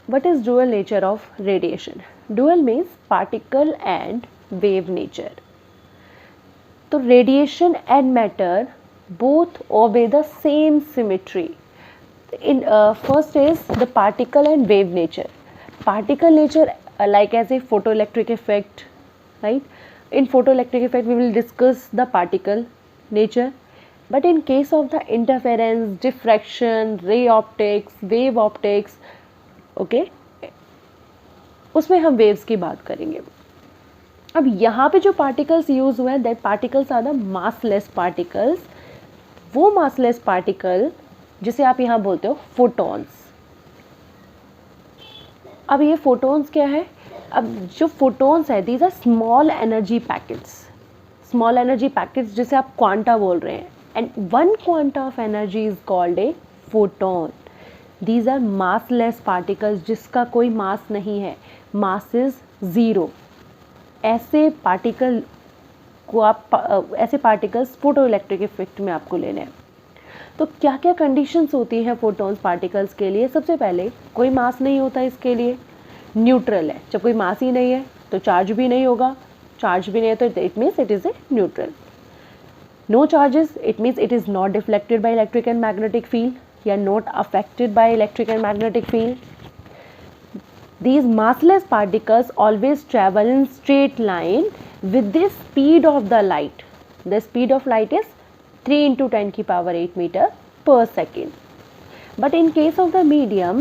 What is dual nature of radiation? Dual means particle and wave nature. So radiation and matter both obey the same symmetry. In first is the particle and wave nature. Particle nature, like as a photoelectric effect, right? In photoelectric effect we will discuss the particle nature, but in case of the interference, diffraction, ray optics, wave optics, okay, उसमें हम waves की बात करेंगे. अब यहाँ पे जो particles use हुए हैं, that particles are the massless particles. वो मासलेस पार्टिकल जिसे आप यहाँ बोलते हो फोटॉन्स. अब ये फोटॉन्स क्या है? अब जो फोटॉन्स है, these are small energy packets. Small energy packets जिसे आप क्वांटा बोल रहे हैं, and one quanta of energy is called a photon. These are massless particles जिसका कोई मास नहीं है, मास इज ज़ीरो. ऐसे पार्टिकल को आप ऐसे पार्टिकल्स फोटो इलेक्ट्रिक इफेक्ट में आपको लेने हैं. तो क्या क्या कंडीशंस होती हैं फोटॉन्स पार्टिकल्स के लिए? सबसे पहले कोई मास नहीं होता इसके लिए, न्यूट्रल है. जब कोई मास ही नहीं है तो चार्ज भी नहीं होगा, चार्ज भी नहीं है तो it means it is a neutral. No charges, it means it is not deflected by electric and magnetic field या not affected by electric and magnetic field. These massless particles always travel in straight line with the speed of the light. The speed of light is 3 into 10 की power 8 meter per second. But in case of the medium,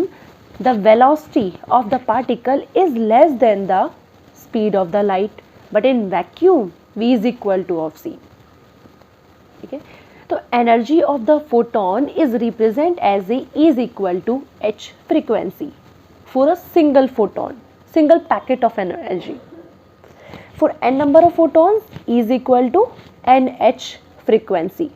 the velocity of the particle is less than the speed of the light. But in vacuum, V is equal to of C. Okay? So energy of the photon is represented as E is equal to H frequency. For a single photon, single packet of energy. For n number of photons, E is equal to NH frequency.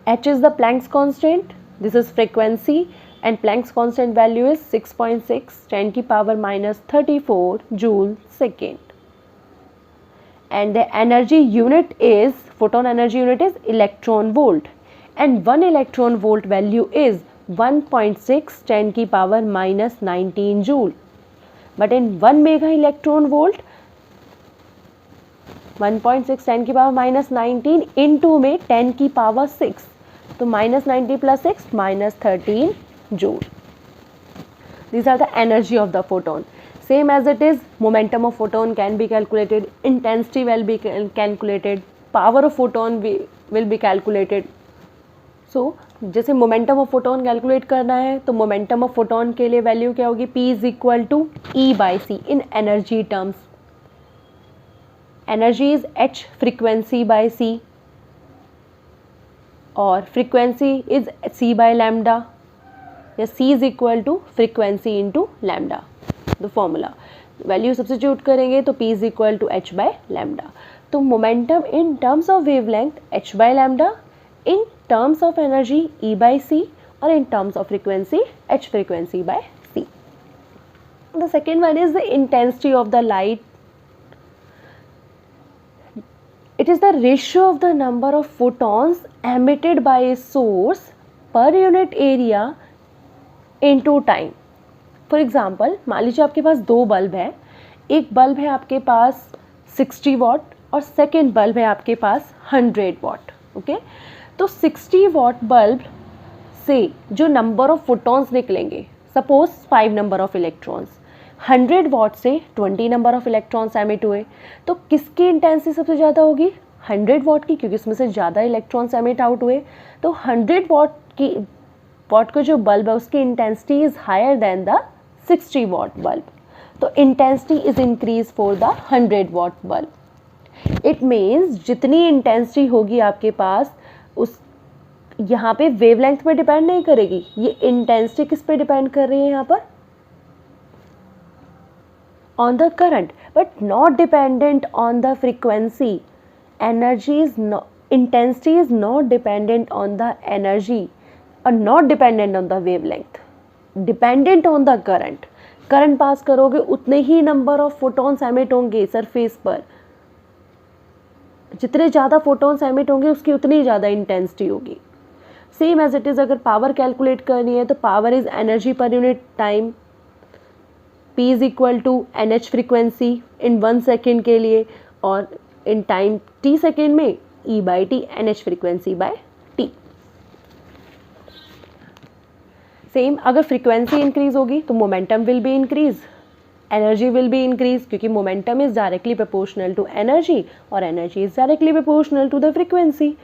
H is the Planck's constant, this is frequency, and Planck's constant value is 6.6 10 की power minus 34 joule second. And the energy unit is, photon energy unit is electron volt, and 1 electron volt value is 1.6 10 की power minus 19 joule. But in 1 mega electron volt 1.6 10 की power minus 19 into में 10 की power 6, तो minus 90 plus 6 minus 13 joule. These are the energy of the photon. Same as it is, momentum of photon can be calculated, intensity will be calculated, power of photon will be calculated. So जैसे momentum of photon calculate करना है तो momentum of photon के लिए value क्या होगी? P is equal to E by C in energy terms. Energy is H frequency by C और frequency is C by lambda, या C is equal to frequency into lambda. The formula value substitute करेंगे तो P is equal to H by lambda. तो momentum in terms of wavelength H by lambda, in terms of energy E by C, or in terms of frequency H frequency by C. The second one is the intensity of the light. It is the ratio of the number of photons emitted by a source per unit area into time. For example, मान लीजिए आपके पास दो bulb है, एक bulb है आपके पास 60 what और second bulb है आपके पास 100 वॉट. ओके, तो 60 वॉट बल्ब से जो नंबर ऑफ फोटॉन्स निकलेंगे, suppose 5 number of electrons, 100 what से 20 नंबर ऑफ इलेक्ट्रॉन्स एमिट हुए, तो किसकी इंटेंसिटी सबसे ज़्यादा होगी? 100 वॉट की, क्योंकि उसमें से ज़्यादा इलेक्ट्रॉन्स एमिट आउट हुए. तो 100 वॉट का जो बल्ब है उसकी intensity is higher than the 60 watt bulb. तो intensity is increase for the 100 watt bulb. It means जितनी इंटेंसिटी होगी आपके पास, उस यहाँ पे वेवलेंथ पे डिपेंड नहीं करेगी, ये इंटेंसिटी किस पे डिपेंड कर रही है यहाँ पर? On the current, but not dependent on the frequency. Energy is intensity is not dependent on the energy और not dependent on the wavelength, dependent on the current. Current pass करोगे उतने ही नंबर ऑफ फोटॉन्स एमिट होंगे surface पर, जितने ज़्यादा photons emit होंगे उसकी उतनी ज़्यादा इंटेंसिटी होगी. सेम एज इट इज़, अगर पावर कैलकुलेट करनी है तो power is energy per unit time. P is equal to NH frequency in 1 second के लिए, और इन टाइम T सेकेंड में E/T NH frequency by T। Same अगर फ्रिक्वेंसी इंक्रीज होगी तो momentum will be increase, energy will be increase, क्योंकि momentum is directly proportional to energy और energy is directly proportional to the frequency.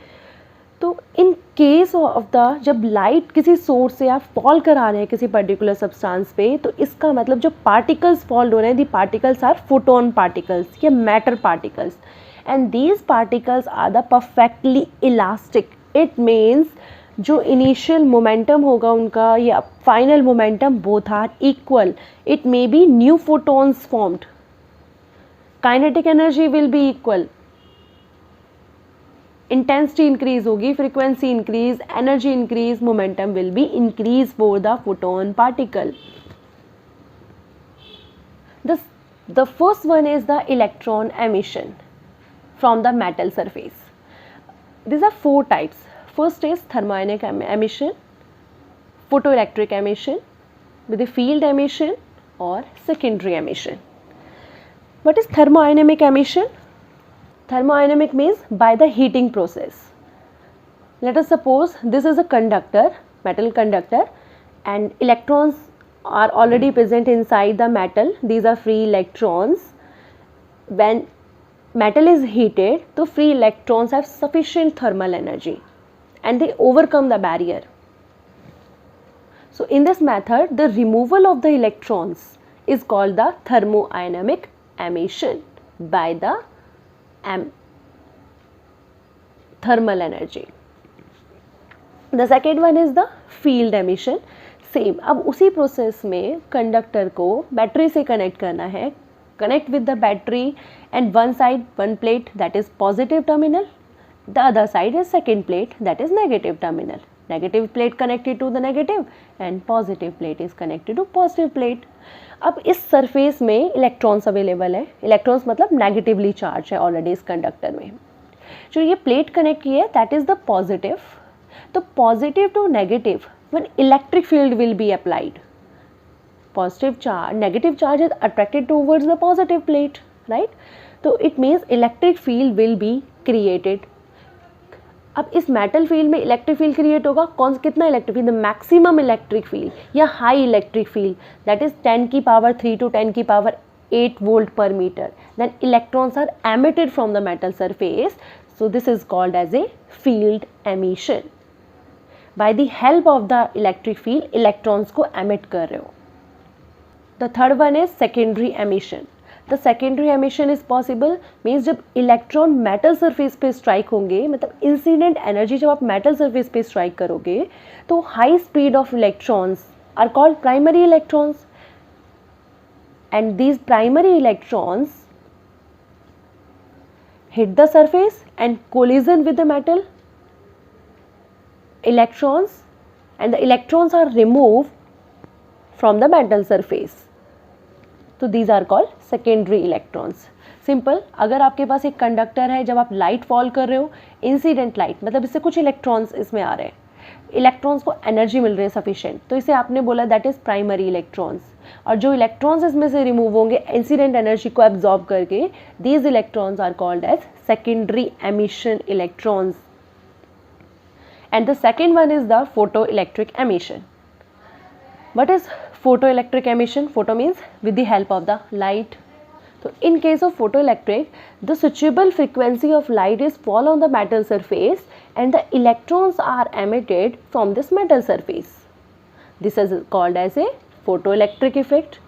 तो in case of the जब light किसी source से आप फॉल करा रहे हैं किसी पर्टिकुलर सब्सटेंस पे, तो इसका मतलब जो पार्टिकल्स फॉल हो रहे हैं, the particles are photon particles या matter particles, and these particles are the perfectly elastic. It means जो इनिशियल मोमेंटम होगा उनका या final momentum both are equal. It may be new photons formed, kinetic energy will be equal, intensity increase होगी, frequency increase, energy increase, momentum will be increase for the photon particle. The first one is the electron emission from the metal surface. These are 4 types. First is thermionic emission, photoelectric emission, with the field emission or secondary emission. What is thermodynamic emission? Thermodynamic means by the heating process. Let us suppose this is a conductor, metal conductor, and electrons are already present inside the metal. These are free electrons. When metal is heated, so free electrons have sufficient thermal energy and they overcome the barrier. So in this method, the removal of the electrons is called the thermodynamic emission by the thermal energy. The second one is the field emission. Same अब उसी process में conductor को battery से connect करना है, connect with the battery and one side one plate that is positive terminal, the other side is second plate that is negative terminal, negative plate connected to the negative and positive plate is connected to positive plate. अब इस surface में electrons available है, electrons मतलब negatively charge है already इस conductor में। जो ये प्लेट कनेक्ट की है दैट इज द पॉजिटिव, तो positive to negative when electric field will be applied, positive charge, negative charge is attracted towards the positive plate, right? So it means electric field will be created. अब इस metal field में electric field create होगा, कौन कितना electric field, the maximum electric field या high electric field that is 10 की power 3 to 10 की power 8 volt per metre. Then electrons are emitted from the metal surface, so this is called as a field emission. By the help of the electric field, electrons को emit कर रहे हो। The third one is secondary emission. The secondary emission is possible means जब electron metal surface पे strike होंगे, मतलब incident energy जब आप metal surface पे strike करोगे, तो high speed of electrons are called primary electrons, and these primary electrons hit the surface and collision with the metal electrons, and the electrons are removed from the metal surface. तो these are called secondary electrons. Simple, अगर आपके पास एक conductor है, जब आप light fall कर रहे हो, इंसिडेंट लाइट मतलब इससे कुछ इलेक्ट्रॉन्स इसमें आ रहे हैं, इलेक्ट्रॉन्स को एनर्जी मिल रही है सफिशिएंट, तो इसे आपने बोला दैट इज प्राइमरी इलेक्ट्रॉन्स। और जो इलेक्ट्रॉन्स इसमें से रिमूव होंगे इंसिडेंट एनर्जी को एब्जॉर्ब करके, these electrons are called as secondary emission electrons. And the second one is the photoelectric emission. What is photoelectric emission? Photo means with the help of the light. So in case of photoelectric, the switchable frequency of light is fall on the metal surface and the electrons are emitted from this metal surface. This is called as a photoelectric effect.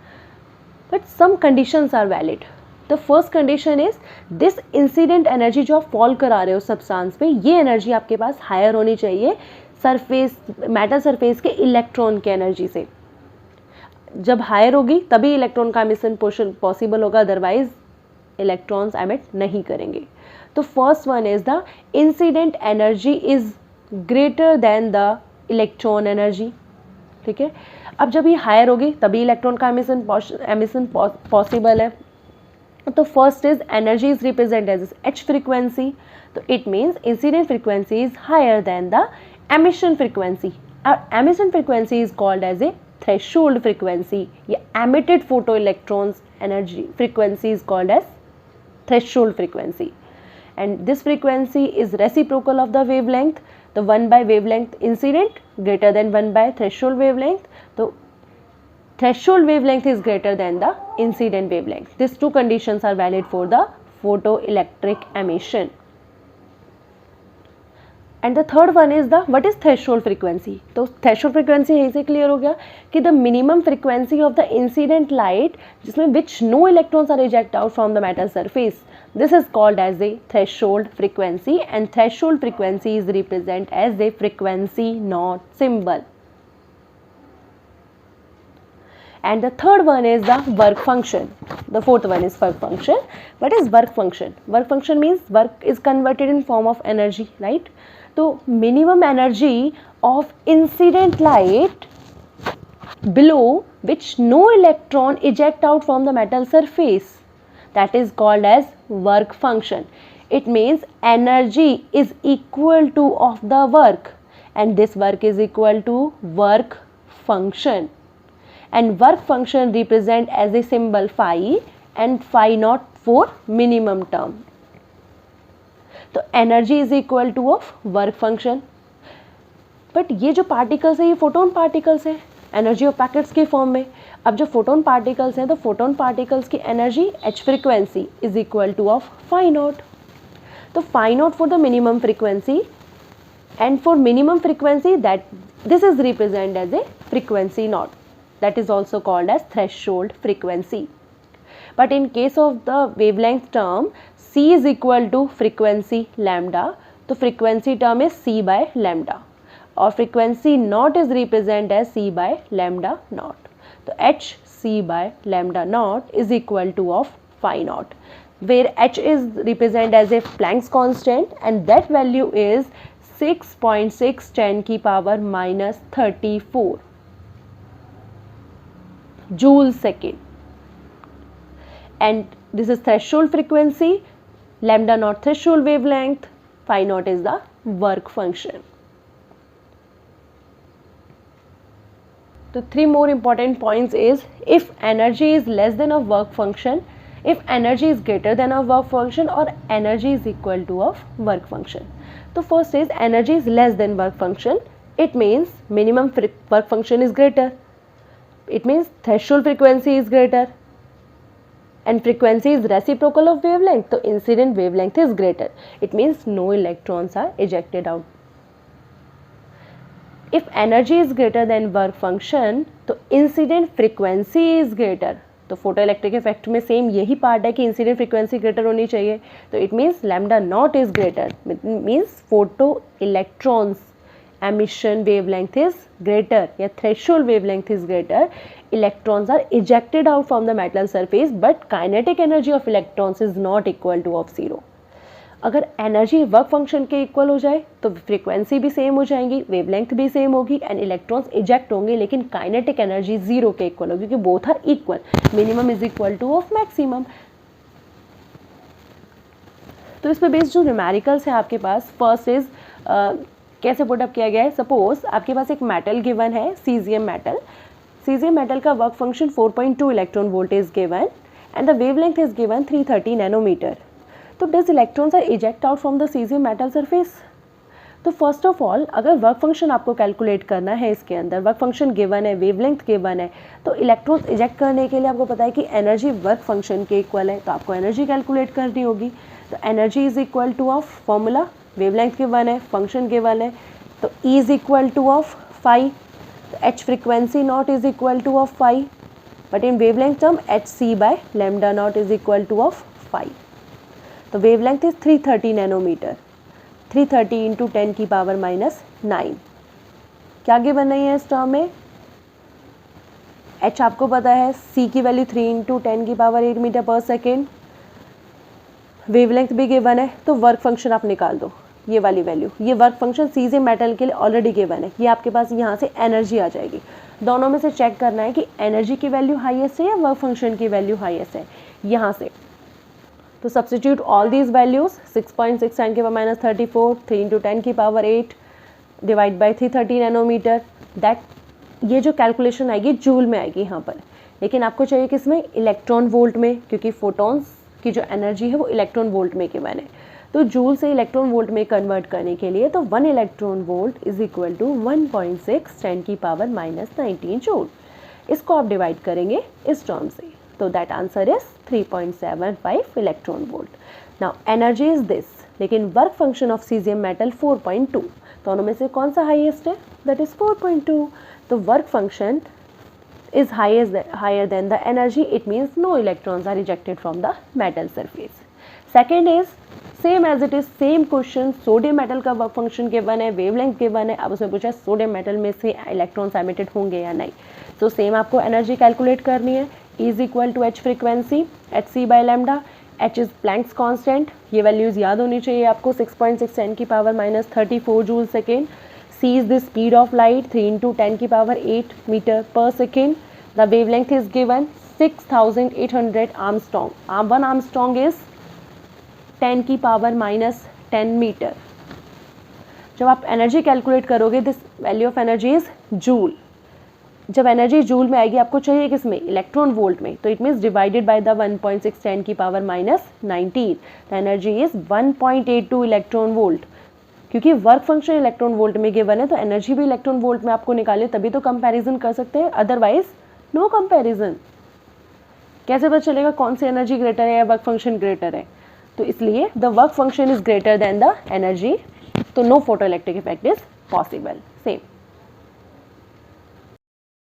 But some conditions are valid. The first condition is this incident energy जो आप fall करा रहे हो substance पे, ये energy आपके पास higher होनी चाहिए सरफेस मेटल सरफेस के इलेक्ट्रॉन के एनर्जी से। जब हायर होगी तभी इलेक्ट्रॉन का एमिशन पॉसिबल होगा, अदरवाइज इलेक्ट्रॉन्स एमिट नहीं करेंगे। तो first one is the incident energy is greater than the electron energy, ठीक है। अब जब ये हायर होगी तभी इलेक्ट्रॉन का एमिशन पॉसिबल है। तो first is energy is represent as h frequency, तो it means incident frequency is higher than the emission frequency, और emission frequency is called as a threshold frequency या emitted photoelectrons energy frequency is called as threshold frequency, and this frequency is reciprocal of the wavelength. The 1 by wavelength incident greater than 1 by threshold wavelength. So threshold wavelength is greater than the incident wavelength. These two conditions are valid for the photoelectric emission. And the third one is the what is threshold frequency. तो threshold frequency यहीं से clear हो गया कि the minimum frequency of the incident light जिसमें which no electrons are eject out from the metal surface. This is called as a threshold frequency, and threshold frequency is represented as a frequency naught symbol. And the third one is the work function. The fourth one is work function. What is work function? Work function means work is converted in form of energy, right? So minimum energy of incident light below which no electron eject out from the metal surface, that is called as work function. It means energy is equal to of the work, and this work is equal to work function, and work function represent as a symbol phi and phi naught for minimum term. तो energy is equal to of work function. But ये जो particles है ये photon particles हैं energy of packets के form में. अब जो फोटोन पार्टिकल्स हैं तो फोटोन पार्टिकल्स की energy h frequency is equal to of phi naught. तो phi naught for the minimum frequency, and for minimum frequency that this is represent as a frequency naught, that is also called as threshold frequency. But in case of the wavelength term, C is equal to frequency lambda, तो frequency term is C by lambda, और frequency naught is represented as C by lambda naught. तो H C by lambda naught is equal to of phi naught, where H is represented as a Planck's constant, and that value is 6.6 10 की power minus 34 joule second. And this is threshold frequency, lambda naught threshold wavelength, phi naught is the work function. So three more important points is if energy is less than a work function, if energy is greater than a work function, or energy is equal to of work function. So first is energy is less than work function. It means minimum work function is greater. It means threshold frequency is greater, and frequency is reciprocal of wavelength, so incident wavelength is greater. It means no electrons are ejected out. If energy is greater than work function, तो incident frequency is greater. तो photoelectric effect में same यही part है कि incident frequency greater होनी चाहिए. तो it means lambda naught is greater. It means photo electrons emission wavelength is greater, या threshold wavelength is greater. Electrons are ejected out from the metal surface, but kinetic energy of electrons is not equal to of 0. अगर energy work function के equal हो जाए तो frequency भी same हो जाएंगी, wavelength भी सेम होगी, एंड इलेक्ट्रॉन्स इजेक्ट होंगे, लेकिन काइनेटिक एनर्जी 0 के इक्वल होगी, क्योंकि both are equal. Minimum is equal to of maximum. तो इस पे बेस्ड जो न्यूमेरिकल्स है आपके पास, फर्स्ट इज कैसे पुटअप किया गया है. सपोज आपके पास एक मेटल गिवन है, सीजियम मेटल. सीजियम मेटल का work function 4.2 electron volt is given, and the wavelength is given 330 nanometre. तो does electrons are eject out from the caesium metal surface. तो फर्स्ट ऑफ ऑल अगर work function आपको calculate करना है, इसके अंदर work function given है, wavelength given है, तो इलेक्ट्रॉन्स इजेक्ट करने के लिए आपको पता है कि एनर्जी वर्क फंक्शन के इक्वल है, तो आपको एनर्जी कैलकुलेट करनी होगी. तो energy is equal to of formula, wavelength given है, फंक्शन गिवन है, तो E is equal to of phi. तो h frequency naught is equal to of phi, but in wavelength term h c by lambda naught is equal to of phi. तो wavelength is 330 nanometre. 330 into 10 की power minus 9. क्या given नहीं है इस term में? H आपको पता है, सी की वैल्यू 3 इंटू 10 की पावर 8 मीटर पर सेकेंड. वेवलेंथ भी गिवन है, तो वर्क फंक्शन आप निकाल दो, ये वाली वैल्यू. ये वर्क फंक्शन सीजियम मेटल के लिए ऑलरेडी गिवन है, ये आपके पास यहाँ से एनर्जी आ जाएगी. दोनों में से चेक करना है कि एनर्जी की वैल्यू हाईएस्ट है या वर्क फंक्शन की वैल्यू हाईएस्ट है. यहाँ से तो सब्सटीट्यूट ऑल दीज वैल्यूज. 6.6 10 की पावर माइनस 34, 3 इंटू 10 की power 8 divide by 330 nanometre, that ये जो कैलकुलेशन आएगी जूल में आएगी यहाँ पर, लेकिन आपको चाहिए किसमें, इलेक्ट्रॉन वोल्ट में, क्योंकि फोटॉन्स की जो एनर्जी है वो इलेक्ट्रॉन वोल्ट में गिवन है। तो जूल से इलेक्ट्रॉन वोल्ट में कन्वर्ट करने के लिए तो 1 electron volt is equal to 1.6 10⁻⁻⁹ joule. इसको आप डिवाइड करेंगे इस टर्म से, तो that answer is 3.75 electron volt. Now energy is this, लेकिन work function of caesium metal 4.2, दोनों में से कौन सा हाईएस्ट है, दैट इज 4.2। तो work function is higher than the energy, it means no electrons are ejected from the metal surface. Second is same as it is, same question, sodium metal का work function given है, wavelength given है, अब उसमें पूछा है sodium metal में से electrons emitted होंगे या नहीं। तो सेम आपको एनर्जी कैलकुलेट करनी है, is equal to H frequency H C by lambda, H is Planck's constant, ये वैल्यूज याद होनी चाहिए आपको, 6.6 10⁻⁻34 joule second. C is the speed of light, 3 into 10⁸ meter per second. The wavelength is given 6800 Armstrong. 1 Armstrong is 10⁻⁻10 meter. जब आप energy calculate करोगे, this value of energy is joule. जब energy joule में आएगी, आपको चाहिए किसमें, इलेक्ट्रॉन वोल्ट में, तो it means divided by the 1.6 10⁻⁻19, the energy is 1.82 electron volt. क्योंकि वर्क फंक्शन इलेक्ट्रॉन वोल्ट में गिवन है, तो एनर्जी भी इलेक्ट्रॉन वोल्ट में आपको निकाले, तभी तो कंपैरिजन कर सकते हैं, अदरवाइज नो कंपैरिजन। कैसे पता चलेगा कौन सी एनर्जी ग्रेटर है या वर्क फंक्शन ग्रेटर है, तो इसलिए the work function is greater than the energy, तो no photoelectric effect is possible.